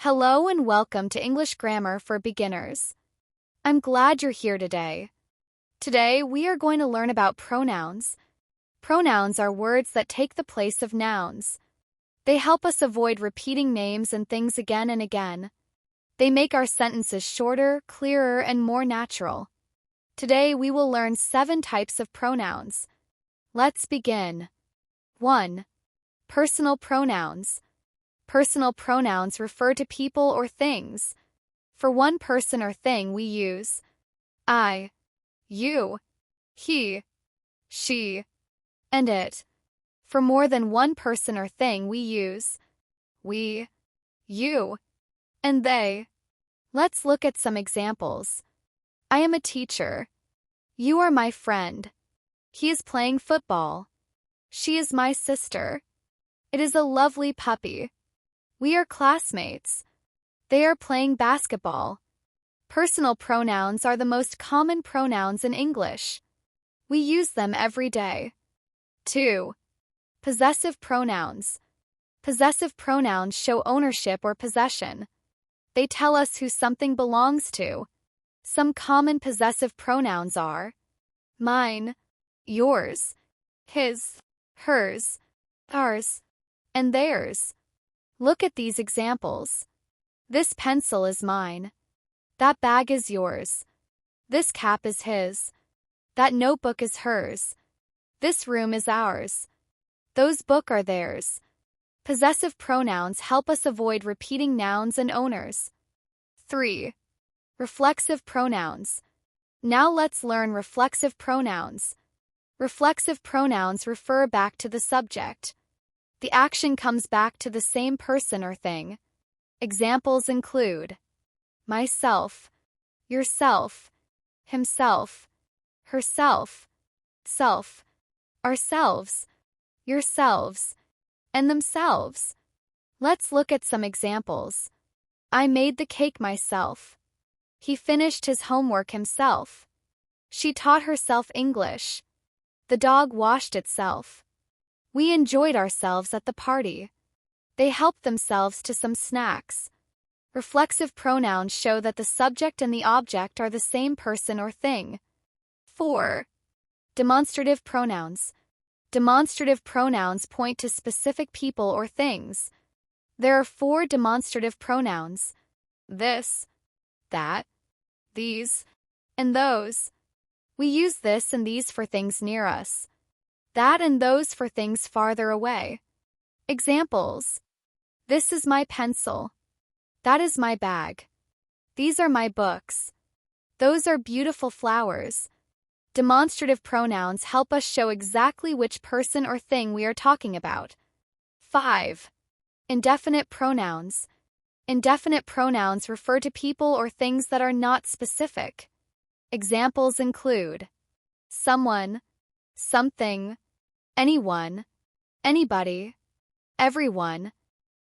Hello and welcome to English Grammar for Beginners. I'm glad you're here today. Today, we are going to learn about pronouns. Pronouns are words that take the place of nouns. They help us avoid repeating names and things again and again. They make our sentences shorter, clearer, and more natural. Today, we will learn 7 types of pronouns. Let's begin. 1. Personal pronouns. Personal pronouns refer to people or things. For one person or thing we use I, you, he, she, and it. For more than one person or thing we use we, you, and they. Let's look at some examples. I am a teacher. You are my friend. He is playing football. She is my sister. It is a lovely puppy. We are classmates. They are playing basketball. Personal pronouns are the most common pronouns in English. We use them every day. 2. Possessive pronouns. Possessive pronouns show ownership or possession. They tell us who something belongs to. Some common possessive pronouns are mine, yours, his, hers, ours, and theirs. Look at these examples. This pencil is mine. That bag is yours. This cap is his. That notebook is hers. This room is ours. Those books are theirs. Possessive pronouns help us avoid repeating nouns and owners. 3. Reflexive pronouns. Now let's learn reflexive pronouns. Reflexive pronouns refer back to the subject. The action comes back to the same person or thing. Examples include myself, yourself, himself, herself, self, ourselves, yourselves, and themselves. Let's look at some examples. I made the cake myself. He finished his homework himself. She taught herself English. The dog washed itself. We enjoyed ourselves at the party. They helped themselves to some snacks. Reflexive pronouns show that the subject and the object are the same person or thing. 4. Demonstrative pronouns. Demonstrative pronouns point to specific people or things. There are 4 demonstrative pronouns: this, that, these, and those. We use this and these for things near us. That and those for things farther away. Examples: this is my pencil. That is my bag. These are my books. Those are beautiful flowers. Demonstrative pronouns help us show exactly which person or thing we are talking about. 5. Indefinite pronouns. Indefinite pronouns refer to people or things that are not specific. Examples include someone, something, anyone, anybody, everyone,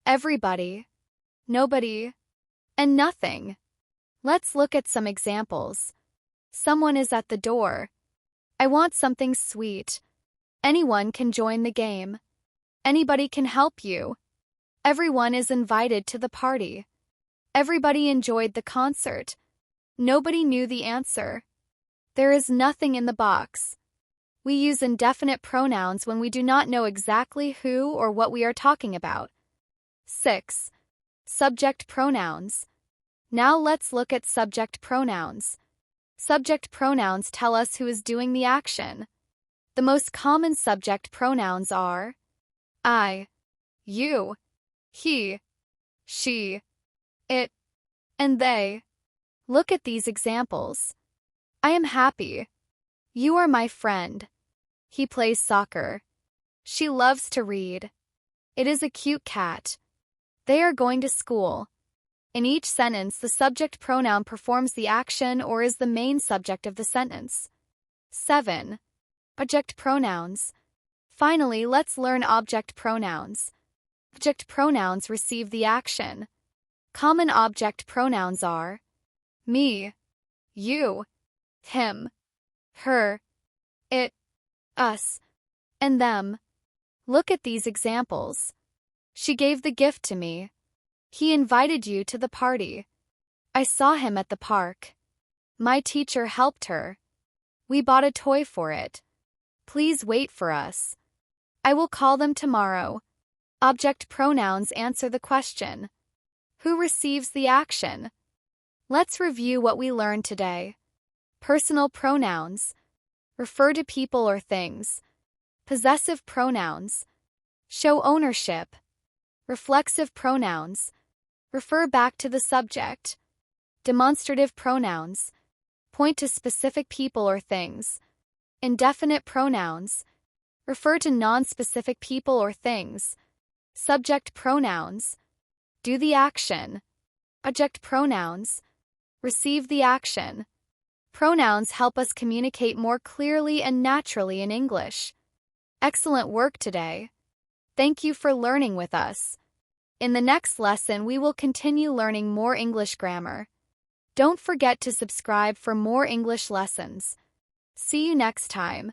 everybody, nobody, and nothing. Let's look at some examples. Someone is at the door. I want something sweet. Anyone can join the game. Anybody can help you. Everyone is invited to the party. Everybody enjoyed the concert. Nobody knew the answer. There is nothing in the box. We use indefinite pronouns when we do not know exactly who or what we are talking about. 6. Subject pronouns. Now let's look at subject pronouns. Subject pronouns tell us who is doing the action. The most common subject pronouns are I, you, he, she, it, and they. Look at these examples. I am happy. You are my friend. He plays soccer. She loves to read. It is a cute cat. They are going to school. In each sentence, the subject pronoun performs the action or is the main subject of the sentence. 7. Object pronouns. Finally, let's learn object pronouns. Object pronouns receive the action. Common object pronouns are me, you, him, her, it, us, and them. Look at these examples. She gave the gift to me. He invited you to the party. I saw him at the park. My teacher helped her. We bought a toy for it. Please wait for us. I will call them tomorrow. Object pronouns answer the question. Who receives the action? Let's review what we learned today. Personal pronouns refer to people or things. Possessive pronouns show ownership. Reflexive pronouns refer back to the subject. Demonstrative pronouns point to specific people or things. Indefinite pronouns refer to non-specific people or things. Subject pronouns do the action. Object pronouns receive the action. Pronouns help us communicate more clearly and naturally in English. Excellent work today. Thank you for learning with us. In the next lesson, we will continue learning more English grammar. Don't forget to subscribe for more English lessons. See you next time.